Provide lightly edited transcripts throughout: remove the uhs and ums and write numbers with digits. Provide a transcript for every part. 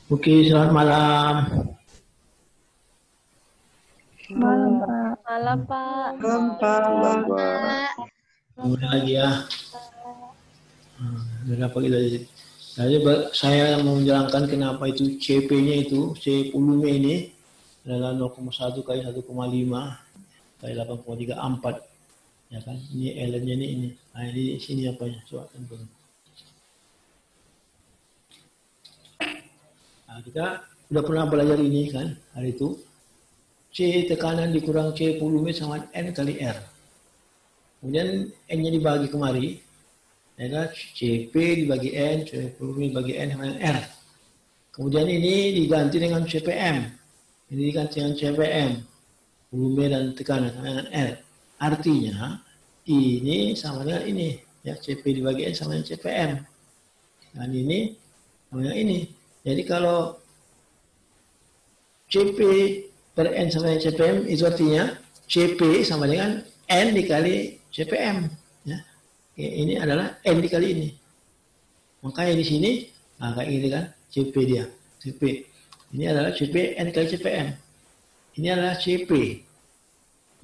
Oke, selamat malam. Malam, Pak. Malam, Pak. Malam, Pak. Kemudian lagi ya. Kenapa kita jadi? Jadi saya mau menjelaskan kenapa itu CP-nya itu, C volume ini adalah 0,1 kali 1,5 kali 8,34. Ya kan? Ini ln-nya ini. Nah, ini sini apanya? Coba tentukan. Nah, kita udah pernah belajar ini kan hari itu. C tekanan dikurang C volume sama N kali R. Kemudian N-nya dibagi kemari, ya kan? CP dibagi N, C volume dibagi N sama R. Kemudian ini diganti dengan CPM. Ini diganti dengan CPM, volume dan tekanan sama dengan R. Artinya ini sama dengan ini, ya CP dibagi N sama dengan CPM. Dan ini sama dengan ini. Jadi kalau CP per N sama dengan CPM itu artinya CP sama dengan N dikali CPM. Ya. Ini adalah N dikali ini. Makanya di sini, nah kayak gini kan, CP dia. CP. Ini adalah CP N kali CPM. Ini adalah CP.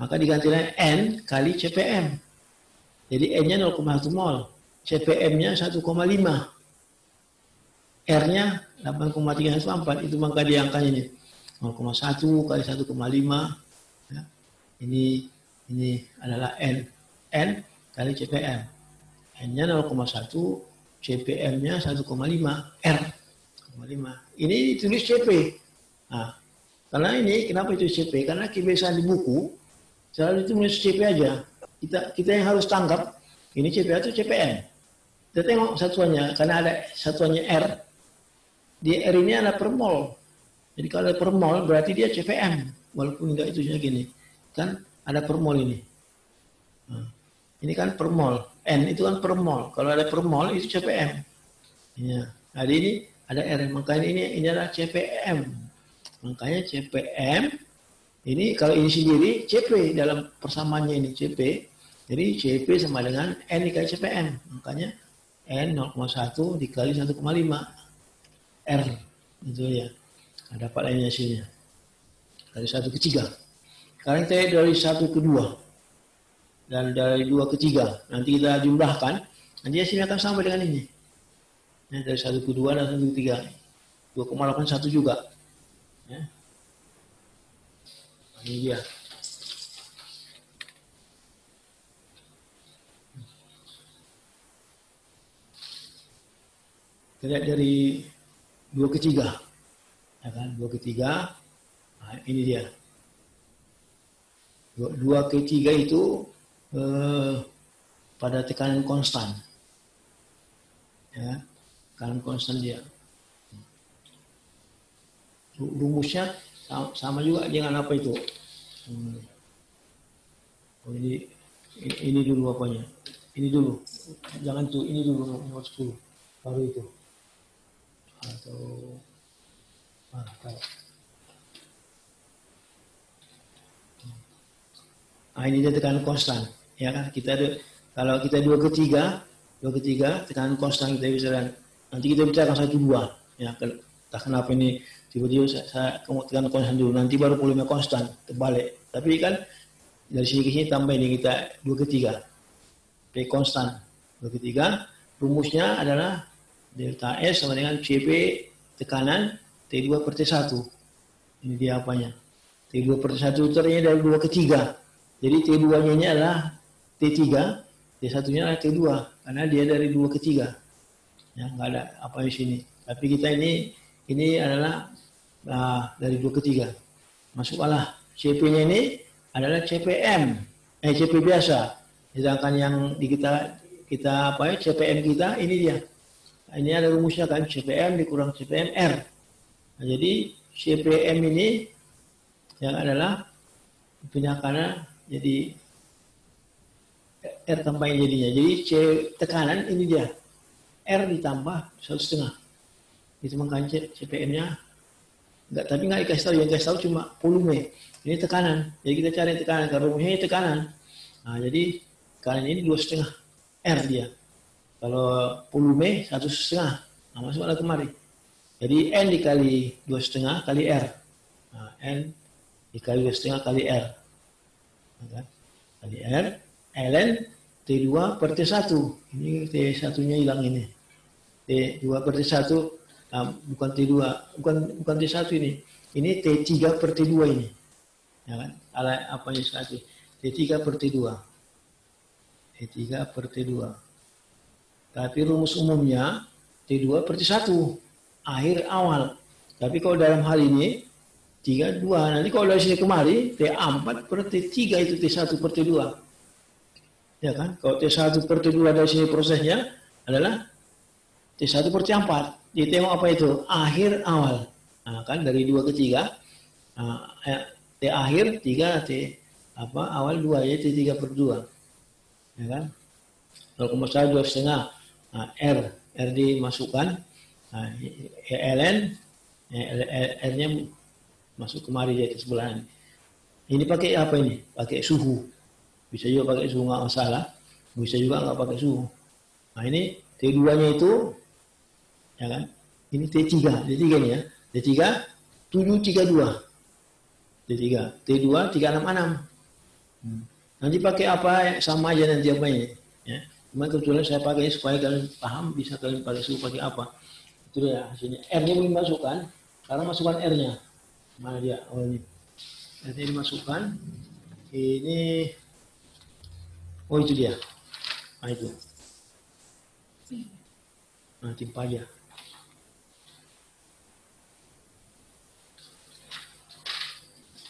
Maka diganti dengan N kali CPM. Jadi N-nya 0,1 mol. CPM-nya 1,5. R-nya 8,314. Itu maka diangkanya ini. 0,1 kali 1,5. Ya. Ini adalah N. N kali CPM. N-nya 0,1, CPM-nya 1,5, R 1,5. Ini ditulis CP. Nah, karena ini, kenapa itu CP? Karena kebiasaan di buku, selalu ditulis CP aja. Kita yang harus tangkap, ini CP atau CPM. Kita tengok satuannya, karena ada satuannya R. Di R ini ada per mol. Jadi kalau ada per mol, berarti dia CPM. Walaupun enggak itu gini. Kan ada per mol ini. Nah, ini kan per mol. N itu kan per mol. Kalau ada per mol itu CPM. Ya. Jadi ini ada R. Makanya ini adalah CPM. Makanya CPM ini kalau ini sendiri CP dalam persamaannya ini CP. Jadi CP sama dengan N dikali CPM. Makanya N 0,1 dikali 1,5 R. Itu ya. Nah, dapat lainnya sini. Dari 1 ke 3. Sekarang kita dari 1 ke 2. Dan dari 2 ke 3. Nanti kita jumlahkan. Nanti sini akan sama dengan ini. Ya, dari 1 ke 2 dan 1 ke 3. 2,81 juga. Ya. Nah, ini dia. Kita lihat dari 2 ke 3. Ya kan? 2 ke 3. Nah, ini dia. 2 ke 3 itu pada tekanan konstan. Ya, tekanan konstan dia. Rumusnya sama juga dengan apa itu? Oh, ini dulu apanya? Ini dulu. Jangan tuh, ini dulu nomor 10. Baru itu. Atau nah, ini dia tekanan konstan. Ya kan? Kalau kita 2 ke 3 tekanan konstan kita bisa, nanti kita bicarakan 1, 2. Ya, entah kenapa ini tiba-tiba saya tekanan konstan dulu, nanti baru volume konstan, terbalik. Tapi kan dari sini ke sini tambah ini kita 2 ke 3. P konstan 2 ke 3. Rumusnya adalah delta S sama dengan CP tekanan T2 per T1. Ini dia apanya? T2 per T1 terdiri dari 2 ke 3. Jadi T2-nya ini adalah T3, T1-nya adalah T2, karena dia dari 2 ke 3. Ya, nggak ada apa di sini. Tapi kita ini adalah dari 2 ke 3. Masuklah CP-nya ini adalah CPM, CP biasa. Sedangkan yang di kita apa ya, CPM kita ini dia. Ini ada rumusnya kan, CPM dikurang CPM R. Nah, jadi CPM ini yang adalah penyakannya jadi R tambahin jadinya. Jadi C tekanan ini dia. R ditambah 1,5. Itu makanya CPM-nya enggak, tapi enggak dikasih tahu. Yang dikasih tahu cuma volume. Ini tekanan. Jadi kita cari tekanan. Kalau rumusnya ini tekanan. Nah, jadi tekanan ini 2,5 R dia. Kalau volume 1,5. Nah, masuklah kemari. Jadi N dikali 2,5 kali R. Nah, N dikali 2,5 kali R. Kali R, ln T2 per T1. Ini T1-nya hilang ini. T2 per T1, bukan T2, bukan T1 ini. Ini T3 per T2 ini. Ya kan? Apanya satu? T3 per T2. T3 per T2. Tapi rumus umumnya T2 per T1. Akhir awal. Tapi kalau dalam hal ini 3, 2. Nanti kalau dari sini kemari T4 per T3 itu T1 per T2. Ya kan? Kalau T1 per T2 dari sini prosesnya adalah T1 per T4. Jadi tengok apa itu? Akhir awal. Nah, kan dari 2 ke 3. T akhir 3, T awal 2 ya T3 per 2. Ya kan? 0,1 2,5. Nah, R dimasukkan. Nah, ln R-nya masuk kemari di sebelahan. Ini pakai apa ini? Pakai suhu. Bisa juga pakai suhu nggak masalah. Bisa juga nggak pakai suhu. Nah ini T2-nya itu, ya kan? Ini T3 nih ya. T3 732. T3 T2 366. Nanti pakai apa? Sama aja nanti apa ini. Ya. Cuma kebetulan saya pakai supaya kalian paham, bisa kalian pakai suhu pakai apa. Itu ya hasilnya. R-nya belum dimasukkan. Sekarang masukkan R-nya. Mana dia? Oh ini. R-nya dimasukkan. Ini. Oh itu dia. Nah itu. Nah timpa aja.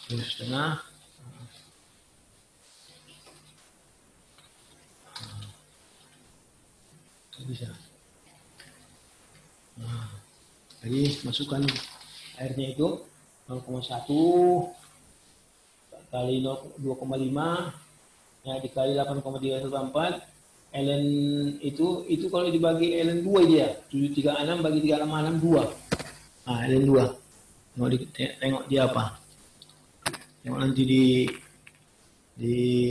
Terus setengah. Bisa. Nah, jadi masukkan airnya itu 0,1 kali 2,5 ya dikali 8,314 ln itu kalau dibagi ln 2 dia 736 bagi 366 2. Nah, ln 2. Mau tengok dia apa? Tengok nanti di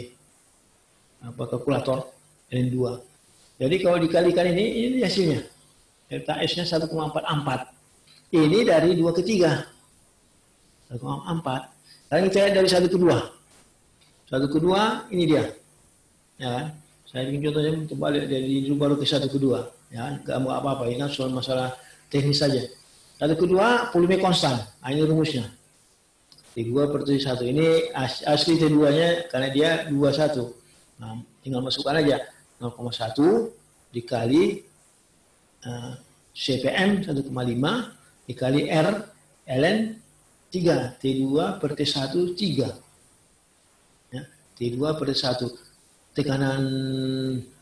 apa kalkulator ln 2. Jadi kalau dikalikan ini hasilnya. Delta S-nya 1,44. Ini dari 2 ke 3. 1,4. Sekarang kita lihat dari 1 ke 2. 1 ke 2 ini dia. Ya kan? Saya bikin contohnya kembali dari dulu baru ke 1 ke 2. Ya, enggak apa-apa, ini kan soal masalah teknis saja. 1 ke 2 volume konstan. Nah, ini rumusnya. T2 per T1. Ini asli T2-nya karena dia 21. Nah, tinggal masukkan aja. 0,1 dikali CPM 1,5 dikali R ln 3 T2 per T1 3 ya, T2 per T1 tekanan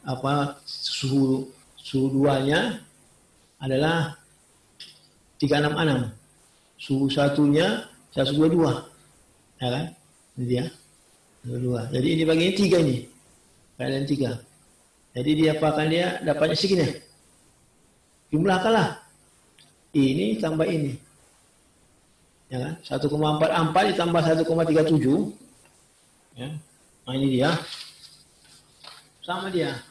apa suhu 2-nya adalah 366 suhu 1-nya 122 ya kan ini dia 22. Jadi ini bagian 3 ini ln 3. Jadi dia apakan dia dapatnya segini. Jumlahkanlah. Ini tambah ini. Ya kan? 1,44 ditambah 1,37. Ya. Nah ini dia. Sama dia.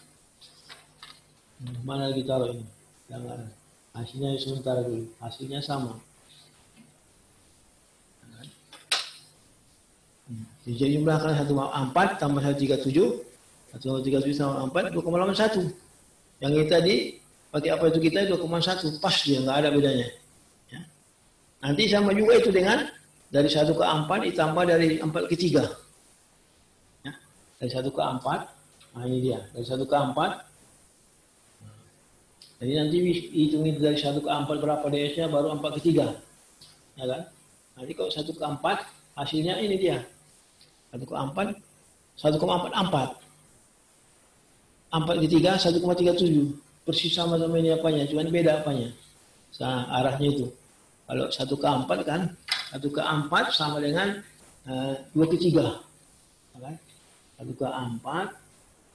Mana lagi taruh ini? Jangan. Hasilnya sementara dulu. Hasilnya sama. Jadi jumlahkan 1,4 tambah 137. 1,37 sama 4, 2,81. Yang ini tadi, pakai apa itu kita 2,1. Pas dia, nggak ada bedanya. Ya. Nanti sama juga itu dengan dari 1 ke 4 ditambah dari 4 ke 3. Ya. Dari 1 ke 4, nah ini dia. Dari 1 ke 4. Jadi nanti hitungin dari 1 ke 4 berapa DS-nya, baru 4 ke 3. Ya kan? Nanti kalau 1 ke 4, hasilnya ini dia. 1 ke 4, 1,44. 4 ke 3, 1,37. Persis sama-sama ini apanya, cuman beda apanya. Nah, arahnya itu. Kalau 1 ke 4 kan, 1 ke 4 sama dengan 2 ke 3. Kan? 1 ke 4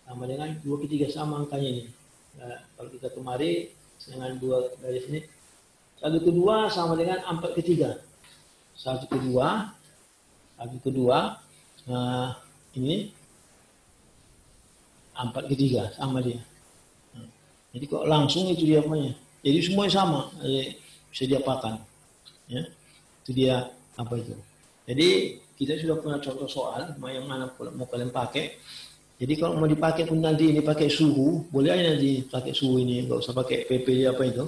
sama dengan 2 ke 3 sama angkanya ini. Nah, kalau kita kemari dengan 2 dari sini. 1 ke 2 sama dengan 4 ke 3. 1 ke 2, 1 ke 2, ini 4 ke 3 sama dia. Jadi kok langsung itu dia apanya. Jadi semuanya sama. bisa diapakan. Ya, itu dia apa itu. Jadi kita sudah punya contoh soal yang mana mau kalian pakai. Jadi kalau mau dipakai pun nanti ini pakai suhu, boleh aja nanti pakai suhu ini, nggak usah pakai PP apa itu.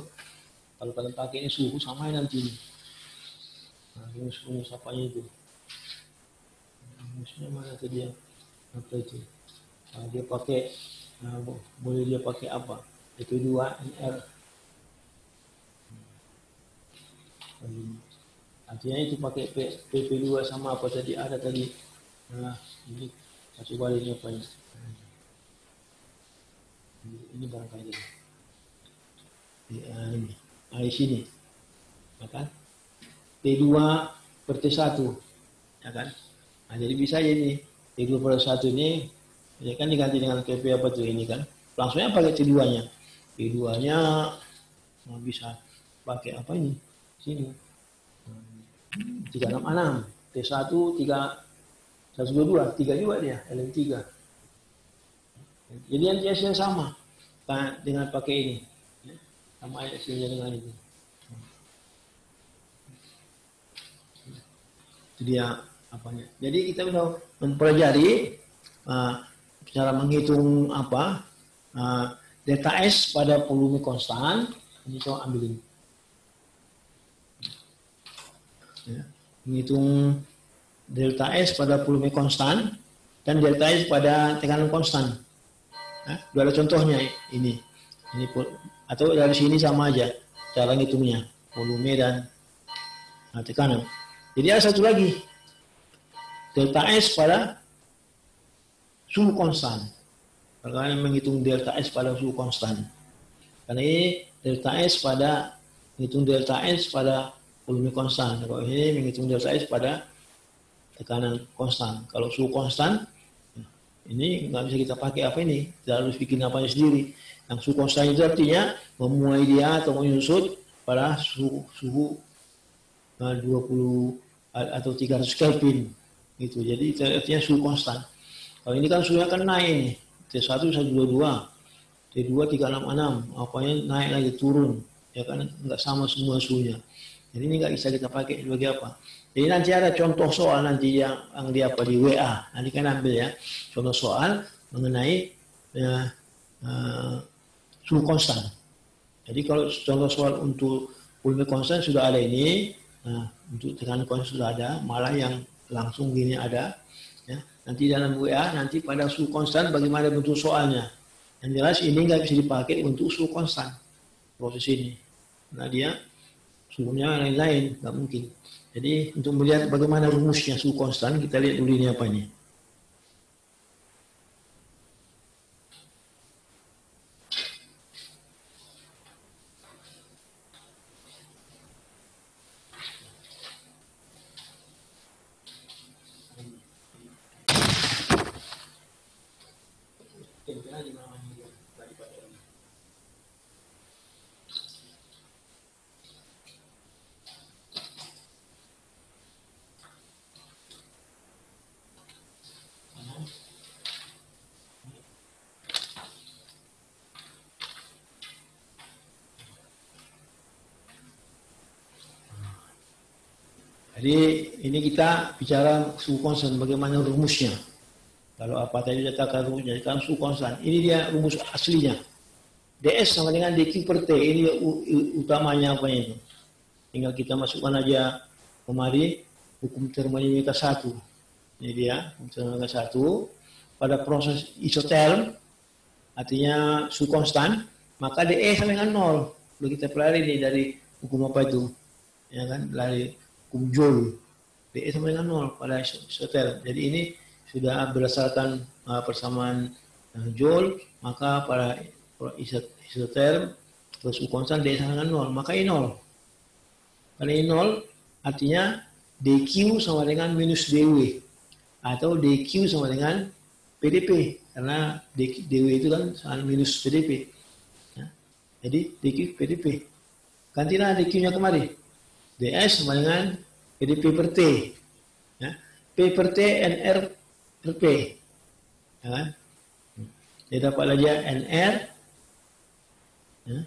Kalau kalian pakai ini suhu sama nanti ini. Nah, ini apanya itu? Musuhnya mana tadi dia? Apa itu? Nah, dia pakai, boleh dia pakai apa? PP2 NR. Artinya itu pakai PP2 sama apa tadi ada tadi. Nah, ini kasih baliknya apa ini? Ini barangkali ini. Nah, di sini. Ya kan? T2 per T1. Ya kan? Nah, jadi bisa aja ini. T2 per T1 ini ya kan diganti dengan PP apa tuh ini kan. Langsungnya pakai T2-nya. T2-nya bisa pakai apa ini? Sini. 366. T1 122, 3 juga dia, LM3. Jadi yang sama dengan pakai ini. Sama hasilnya dengan itu. Itu dia apanya. Jadi kita sudah mempelajari cara menghitung apa delta S pada volume konstan. Ini coba ambil ini. Ya, menghitung delta S pada volume konstan dan delta S pada tekanan konstan. Nah, dua contohnya ini atau dari sini sama aja cara ngitungnya volume dan tekanan. Jadi ada satu lagi delta S pada suhu konstan. Karena menghitung delta S pada suhu konstan. Karena ini delta S pada menghitung delta S pada volume konstan. Kalau ini menghitung delta S pada tekanan konstan. Kalau suhu konstan, ini nggak bisa kita pakai apa ini. Kita harus bikin apanya sendiri. Yang suhu konstan itu artinya memuai dia atau menyusut pada suhu 20 atau 300 Kelvin. Gitu. Jadi itu artinya suhu konstan. Kalau ini kan suhunya kan naik nih. T1 122, T2 366. Apanya naik lagi turun. Ya kan nggak sama semua suhunya. Jadi ini nggak bisa kita pakai sebagai apa. Jadi nanti ada contoh soal nanti yang di apa di WA. Nanti kan ambil ya contoh soal mengenai suhu konstan. Jadi kalau contoh soal untuk volume konstan sudah ada ini. Nah, untuk tekanan konstan sudah ada. Malah yang langsung gini ada. Ya. Nanti dalam WA nanti pada suhu konstan bagaimana bentuk soalnya. Yang jelas ini nggak bisa dipakai untuk suhu konstan proses ini. Nah dia suhunya lain-lain, nggak mungkin. Jadi untuk melihat bagaimana rumusnya suhu konstan, kita lihat dulu ini apanya. Jadi ini kita bicara suhu konstan, bagaimana rumusnya. Kalau apa tadi dikatakan rumusnya, kan suhu konstan. Ini dia rumus aslinya. DS sama dengan dQ per T, ini utamanya apa itu. Tinggal kita masukkan aja kemari hukum termodinamika 1. Ini dia hukum termodinamika 1. Pada proses isoterm, artinya suhu konstan, maka DE sama dengan 0. Kalau kita pelajari ini dari hukum apa itu. Ya kan, dari hukum Joule. DE sama dengan 0 pada isoterm. Jadi ini sudah berdasarkan persamaan Joule, maka pada isoterm terus suhu konstan DE sama dengan 0, maka ini 0. Karena ini 0 artinya dQ sama dengan minus dW atau dQ sama dengan PdP karena dW itu kan sama minus PdP. Ya. Jadi dQ PdP. Gantilah dQ-nya kemari. ds sama dengan PdP per T. Ya. P per T NR per P. Ya kan? Dia dapat aja NR ya,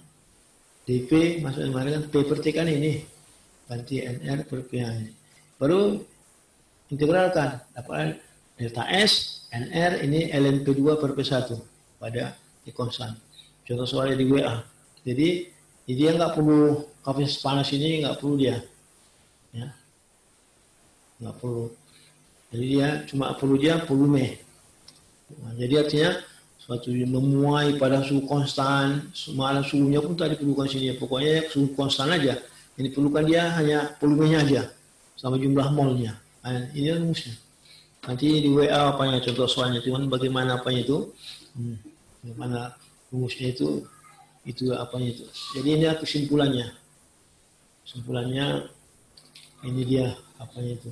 dP masuk kemarin kan P per T kan ini. Ganti NR per P ini. Baru integralkan. Dapat delta S, NR ini ln P2 per P1 pada T konstan. Contoh soalnya di WA. Jadi dia nggak perlu kapasitas panas ini nggak perlu dia. Ya. Nggak perlu. Jadi dia cuma perlu dia volume. Nah, jadi artinya suatu memuai pada suhu konstan, semalam suhunya pun tak diperlukan sini. Pokoknya suhu konstan aja. Ini perlukan dia hanya volumenya aja sama jumlah molnya. Nah, ini rumusnya. Nanti di WA apanya contoh soalnya, cuman bagaimana apanya itu, bagaimana rumusnya itu apanya itu. Jadi ini kesimpulannya. Kesimpulannya ini dia apanya itu.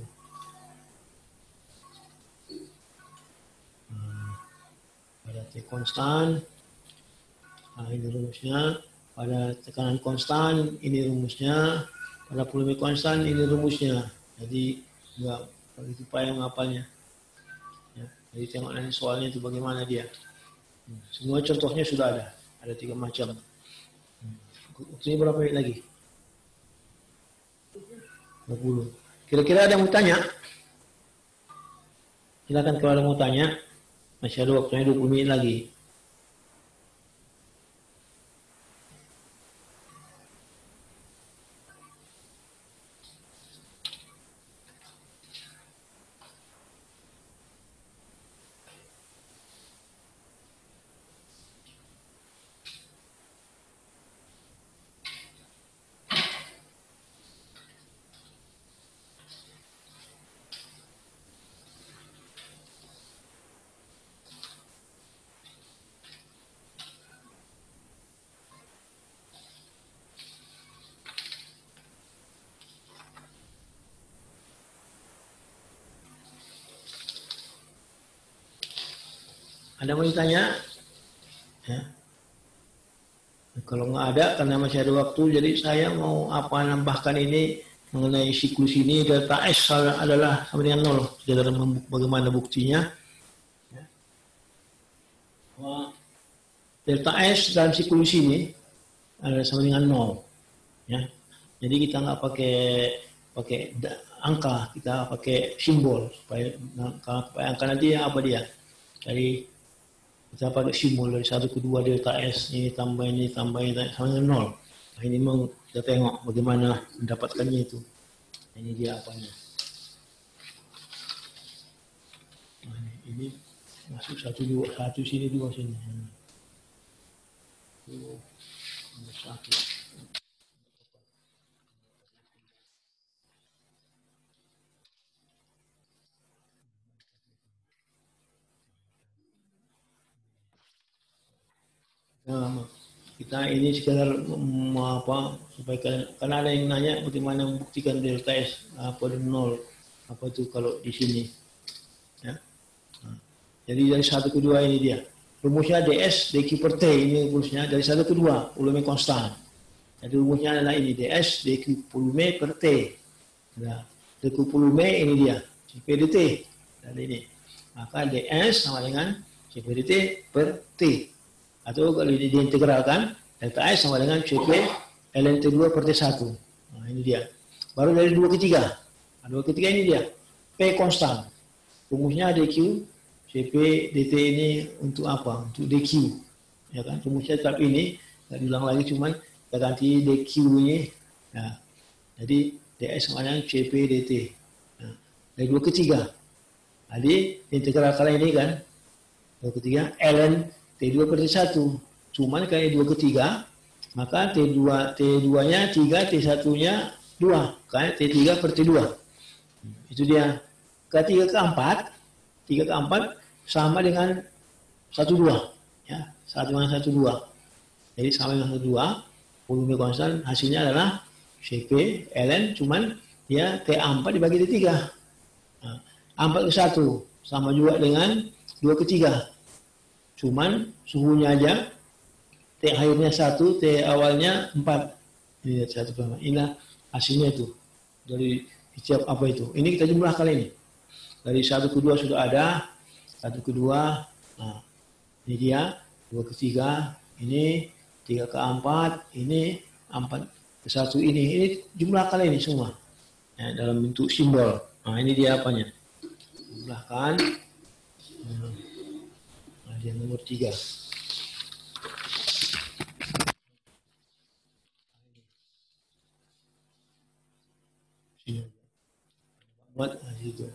Pada T konstan, nah ini rumusnya. Pada tekanan konstan, ini rumusnya. Pada volume konstan, ini rumusnya. Jadi enggak begitu payah menghafalnya. Ya, jadi tengok nanti soalnya itu bagaimana dia. Semua contohnya sudah ada. Ada 3 macam. Waktunya berapa menit lagi? 20. Kira-kira ada yang mau tanya? Silakan kalau ada yang mau tanya. Masih ada waktunya 20 menit lagi. Ada mau ditanya? Ya. Kalau nggak ada, karena masih ada waktu, jadi saya mau nambahkan ini mengenai siklus ini. Delta S adalah sama dengan 0. Jadi bagaimana buktinya? Ya. Delta S dalam siklus ini adalah sama dengan 0. Ya. Jadi kita nggak pakai angka, kita pakai simbol supaya angka nanti apa dia? Dari kita pakai simbol dari 1 ke 2 delta S, ini tambah sama dengan 0. Nah, ini memang kita tengok bagaimana mendapatkannya itu. Ini dia apanya. Nah, ini masuk 1 sini 2 sini. Itu 1. Nah, kita ini sekedar supaya karena ada yang nanya bagaimana membuktikan delta S apa 0 apa itu kalau di sini ya. Nah, jadi dari 1 ke 2 ini dia rumusnya ds dq per t, ini rumusnya dari 1 ke 2 volume konstan. Jadi rumusnya adalah ini ds dq volume per t. Nah, dq volume ini dia cp dt dari ini, maka ds sama dengan cp dt per t. Atau kalau diintegralkan, delta S sama dengan CP ln T2 per T1. Nah, ini dia. Baru dari 2 ke 3. Nah, 2 ke 3 ini dia. P konstan. Rumusnya dq, CP dt ini untuk apa? Untuk dq. Ya kan? Rumusnya tetap ini. Tidak diulang lagi, cuman kita ganti dq ini. Nah, jadi ds sama dengan CP dt. Nah, dari 2 ke 3. Jadi integral kali ini kan. 2 ke 3 ln T2 per T1. Cuman kalau 2 ke 3, maka T2-nya 3, T1-nya 2. Karena T3 per T2. Itu dia. Ke 3 ke 4, 3 ke 4 sama dengan 1, 2. Ya, 1 dengan 1, 2. Jadi sama dengan 1, 2. Volume konstan hasilnya adalah CP, ln, cuman ya T4 dibagi T3. Nah, 4 ke 1 sama juga dengan 2 ke 3. Cuman suhunya aja, T akhirnya 1, T awalnya 4. Ini lihat 1 per 4. Inilah hasilnya itu. Dari setiap apa itu. Ini kita jumlah kali ini. Dari 1 ke 2 sudah ada. 1 ke 2. Nah, ini dia. 2 ke 3. Ini. 3 ke 4. Ini. 4 ke 1 ini jumlah kali ini semua ya, dalam bentuk simbol. Nah ini dia apanya, jumlahkan. Nah, dia nomor 3. Sini buat situ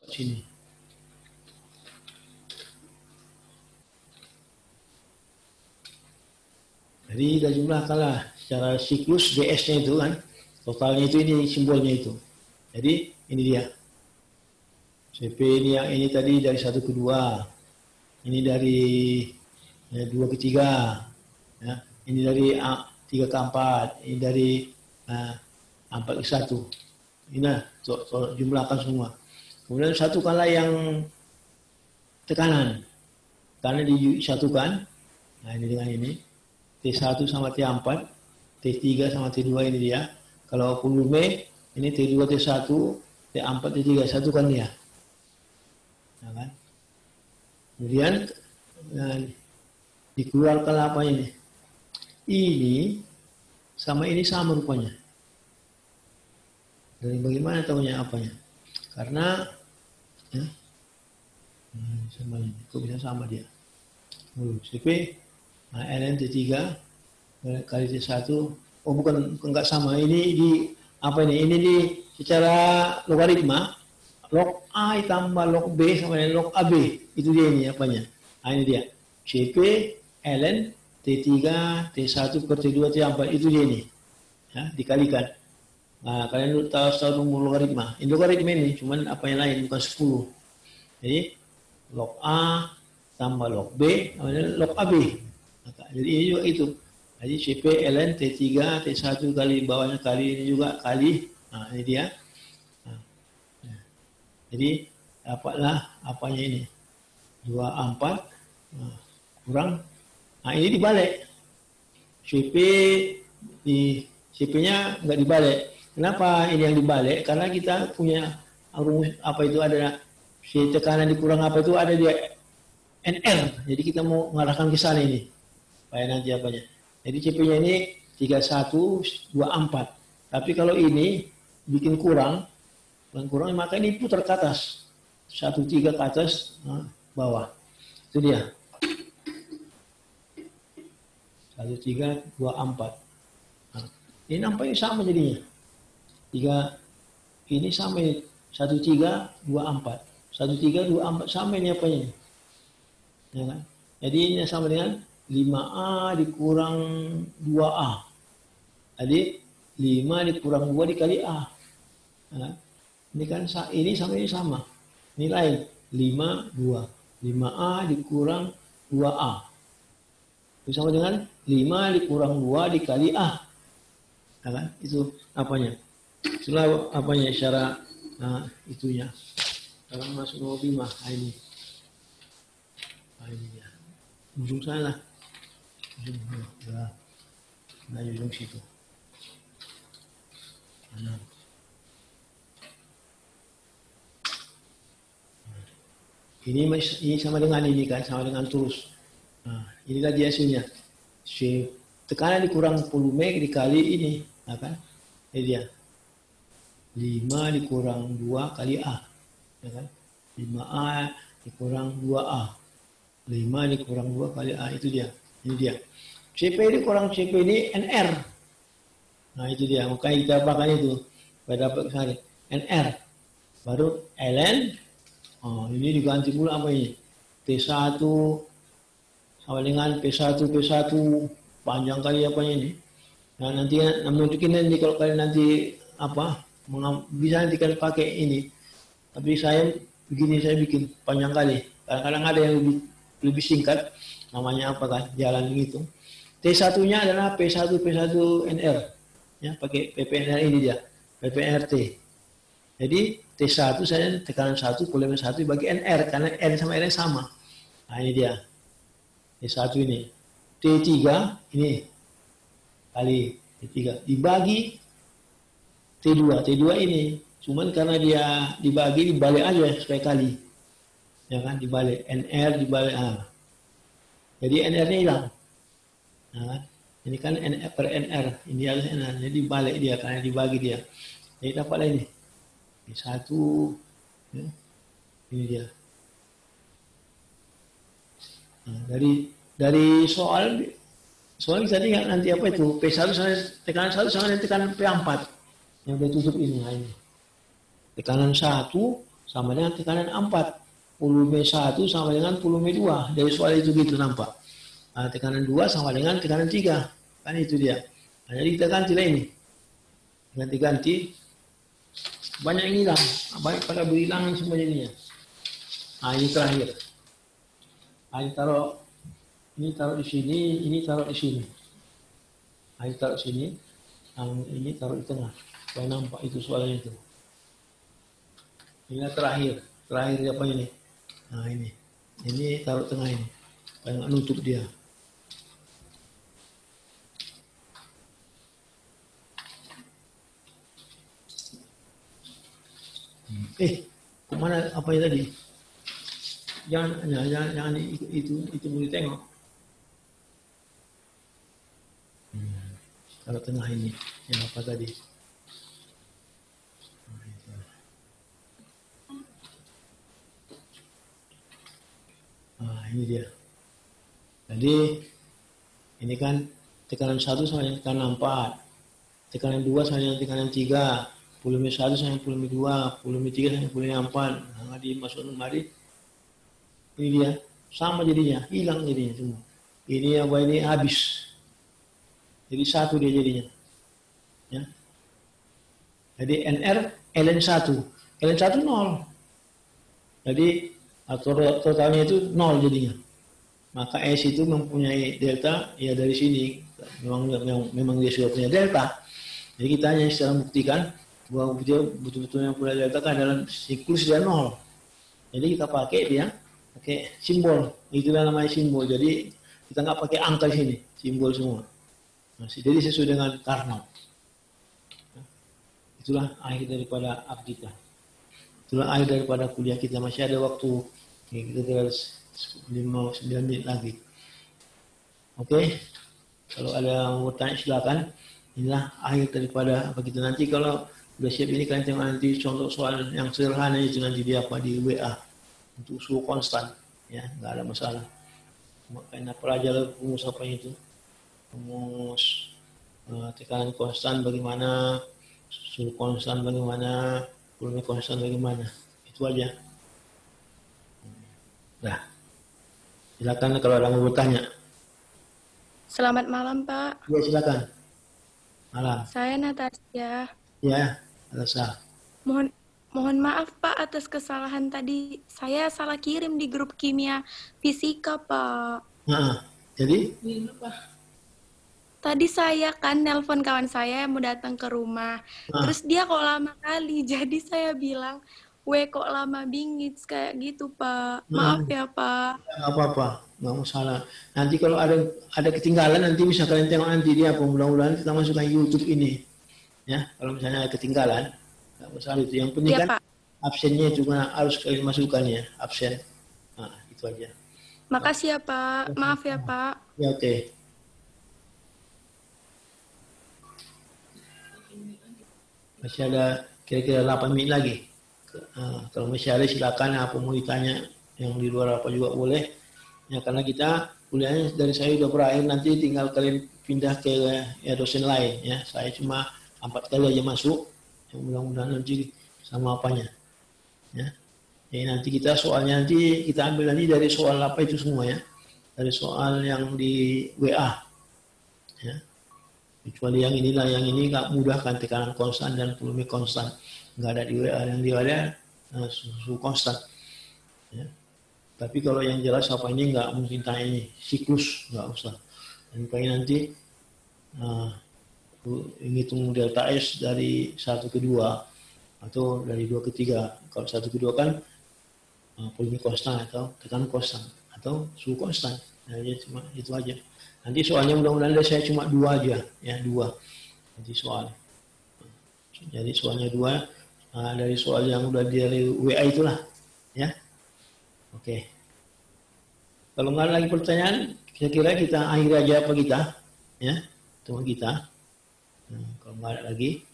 sini. Jadi kita jumlahkanlah secara siklus DS-nya itu kan, totalnya itu ini simbolnya itu. Jadi ini dia. CP ini yang ini tadi dari 1 ke 2. Ini dari 2 ke 3. Ya. Ini dari 3 ke 4. Ini dari 4 ke 1. Ini jumlahkan semua. Kemudian satukanlah yang tekanan. Karena disatukan. Nah ini dengan ini. T1 sama T4, T3 sama T2 ini dia. Kalau volume ini T2, T1, T4, T3, satukan dia. Nah, kan? Kemudian dikeluarkan apa ini? Ini sama rupanya. Dari bagaimana tahunya apanya? Karena ya, sama ini, kok bisa sama dia? CP nah, ln T3 kali T1, oh bukan enggak sama, ini di apa ini? Ini di secara logaritma, log A tambah log B sama dengan log AB, itu dia ini apanya? Nah ini dia, CP ln T3 T1 per T2 T4, itu dia ini, ya, dikalikan. Nah kalian tahu rumus logaritma, ini logaritma ini, cuman apa yang lain, bukan 10. Jadi log A tambah log B sama dengan log AB. Jadi ini juga itu. Jadi CP ln T3 T1 kali bawahnya kali ini juga kali. Nah ini dia. Nah, jadi dapatlah apanya ini 24 kurang. Nah ini dibalik. CP-nya nggak dibalik. Kenapa ini yang dibalik? Karena kita punya rumus apa itu ada tekanan dikurang apa itu ada di NR. Jadi kita mau mengarahkan ke sana ini. Supaya nanti apanya. Jadi CP-nya ini 3124. Tapi kalau ini bikin kurang, maka ini putar ke atas. 13 ke atas, bawah. Itu dia. 1324. Nah, ini nampaknya sama jadinya. 3 ini sama ini. 1324. 1324 sama ini apanya ini. Ya kan? Jadi ini sama dengan 5A dikurang 2A. Jadi 5 dikurang 2 dikali A. Nah, ini kan ini sama. Ini lain. 5, 2. 5A dikurang 2A. Itu sama dengan 5 dikurang 2 dikali A. Nah, kan? Itu apanya? Itulah apanya secara itunya. Kalau masuk mobil mah ini. Ini ya. Ujung sana. Nah, ujung situ. Ini sama dengan ini kan, sama dengan terus. Nah, inilah dia hasilnya. Tekanan dikurang volume dikali ini, nah kan? Ini dia. 5 dikurang 2 kali A, ya kan? 5A dikurang 2A. 5 dikurang 2 kali A, itu dia. Ini dia. CP dikurang CP ini NR. Nah itu dia, makanya kita pakai itu. Pada dapat kesana. NR. Baru ln. Oh, ini diganti pula apa ini? T1 sama dengan P1 panjang kali apanya ini. Nah nanti mungkin nanti kalau kalian nanti apa bisa nanti kalian pakai ini. Tapi saya bikin panjang kali. Kadang-kadang ada yang lebih singkat. Namanya apa kan? Jalan gitu. T1-nya adalah P1NR. Ya, pakai PPNR ini dia. PPNRT. Jadi T1 saya tekanan 1, volume 1 bagi NR karena N sama R sama. Nah, ini dia. T1 ini. T3 ini kali T3 dibagi T2. T2 ini cuman karena dia dibagi dibalik aja supaya kali. Ya kan dibalik NR dibalik A. Jadi NR-nya hilang. Nah, Ini kan NR per NR, ini adalah NR, jadi balik dia karena dibagi dia. Jadi dapatlah ini. Ini 1, ya. Ini dia. Nah, dari soal kita lihat nanti apa itu P1 sama tekanan 1 sama dengan tekanan P4 yang udah tutup ini. Nah, ini. Tekanan 1 sama dengan tekanan 4. Volume 1 sama dengan volume 2. Dari soal itu gitu nampak. Nah, tekanan 2 sama dengan tekanan 3. Kan itu dia. Nah, jadi kita gantilah ini. Ganti-ganti. Banyak yang hilang. Banyak pada berhilangan semua jadinya. Nah, ini terakhir. Nah, ini taruh di sini, ini taruh di sini. Nah, ini taruh di sini. Yang ini taruh di tengah. Supaya nampak itu soalnya itu. Ini terakhir. Terakhir apa ini? Nah, ini. Ini taruh tengah ini. Supaya nggak nutup dia. Kemana apa tadi? Jangan itu mau ditengok. Taruh tengah ini. Yang apa tadi? Nah, ini dia. Jadi ini kan tekanan 1 sama dengan tekanan 4. Tekanan 2 sama dengan tekanan 3. Volume 1 sama dengan volume 2. Volume 3 sama dengan volume 4. Nah, dimasukkan kemari. Ini dia. Sama jadinya. Hilang jadinya semua. Ini apa ini habis. Jadi 1 dia jadinya. Ya. Jadi NR ln1. ln1 0. Jadi totalnya itu 0 jadinya. Maka S itu mempunyai delta ya dari sini. Memang dia sudah punya delta. Jadi kita hanya secara buktikan bahwa dia betul-betul yang punya delta kan dalam siklus dia 0. Jadi kita pakai simbol. Itulah namanya simbol. Jadi kita nggak pakai angka di sini, simbol semua. Jadi sesuai dengan Carnot. Itulah akhir daripada ab kita. Itulah akhir daripada kuliah kita. Masih ada waktu. Kita tinggal 5-9 menit lagi. Oke. Kalau ada yang mau tanya silakan. Inilah akhir daripada apa kita nanti. Kalau sudah siap ini kalian tengok nanti contoh soal yang sederhana itu nanti di WA untuk suhu konstan. Ya, nggak ada masalah. Makanya pelajar rumus apa itu? Rumus tekanan konstan bagaimana, suhu konstan bagaimana, volume konstan bagaimana. Itu aja. Nah, silakan kalau ada yang mau bertanya. Selamat malam, Pak. Ya, silakan. Malam. Saya Natasha. Ya, Natasha. Mohon maaf, Pak, atas kesalahan tadi. Saya salah kirim di grup kimia fisika, Pak. Nah, jadi? Tadi saya kan nelpon kawan saya yang mau datang ke rumah. Terus dia kok lama kali. Jadi saya bilang, kok lama bingit kayak gitu, Pak. Maaf ya, Pak. Nggak apa-apa, nggak masalah. Nanti kalau ada ketinggalan nanti bisa kalian tengok nanti dia apa. Mudah-mudahan kita masukkan YouTube ini. Ya, kalau misalnya ada ketinggalan, nggak masalah itu. Yang penting Ya, kan Pak. absennya itu harus kalian masukkan ya, absen. Nah, itu aja. Makasih ya, Pak. Maaf ya, Pak. Ya, oke. Masih ada kira-kira 8 menit lagi. Kalau masih ada silakan apa mau ditanya yang di luar apa juga boleh. Ya karena kita kuliahnya dari saya sudah berakhir, nanti tinggal kalian pindah ke dosen lain ya. Saya cuma 4 kali aja masuk. Yang mudah-mudahan nanti sama apanya. Ya. Jadi nanti kita soalnya nanti kita ambil nanti dari soal apa itu semua ya. Dari soal yang di WA. Ya. Kecuali yang inilah, yang ini nggak mudah kan, tekanan konstan dan volume konstan. Nggak ada di WA, yang di WA suhu konstan. Ya. Tapi kalau yang jelas apa ini nggak mungkin tanya ini, siklus nggak usah. Dan paling nanti hitung delta S dari 1 ke 2 atau dari 2 ke 3. Kalau 1 ke 2 kan volume konstan atau tekanan konstan atau suhu konstan. Nah, cuma itu aja. Nanti soalnya mudah-mudahan saya cuma 2 aja, ya 2. Nanti soal. Jadi soalnya 2 dari soal yang udah dari WA itulah, ya. Oke. Kalau nggak ada lagi pertanyaan, kira-kira kita akhiri aja apa kita, ya. pertemuan kita. Kalau nggak ada lagi.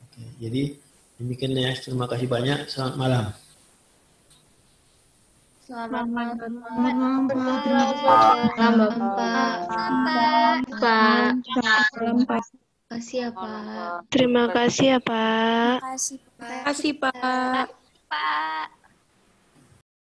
Oke, jadi demikian ya. Terima kasih banyak. Selamat malam. Selamat malam. Terima kasih ya, Pak. Terima kasih, Pak. Pak.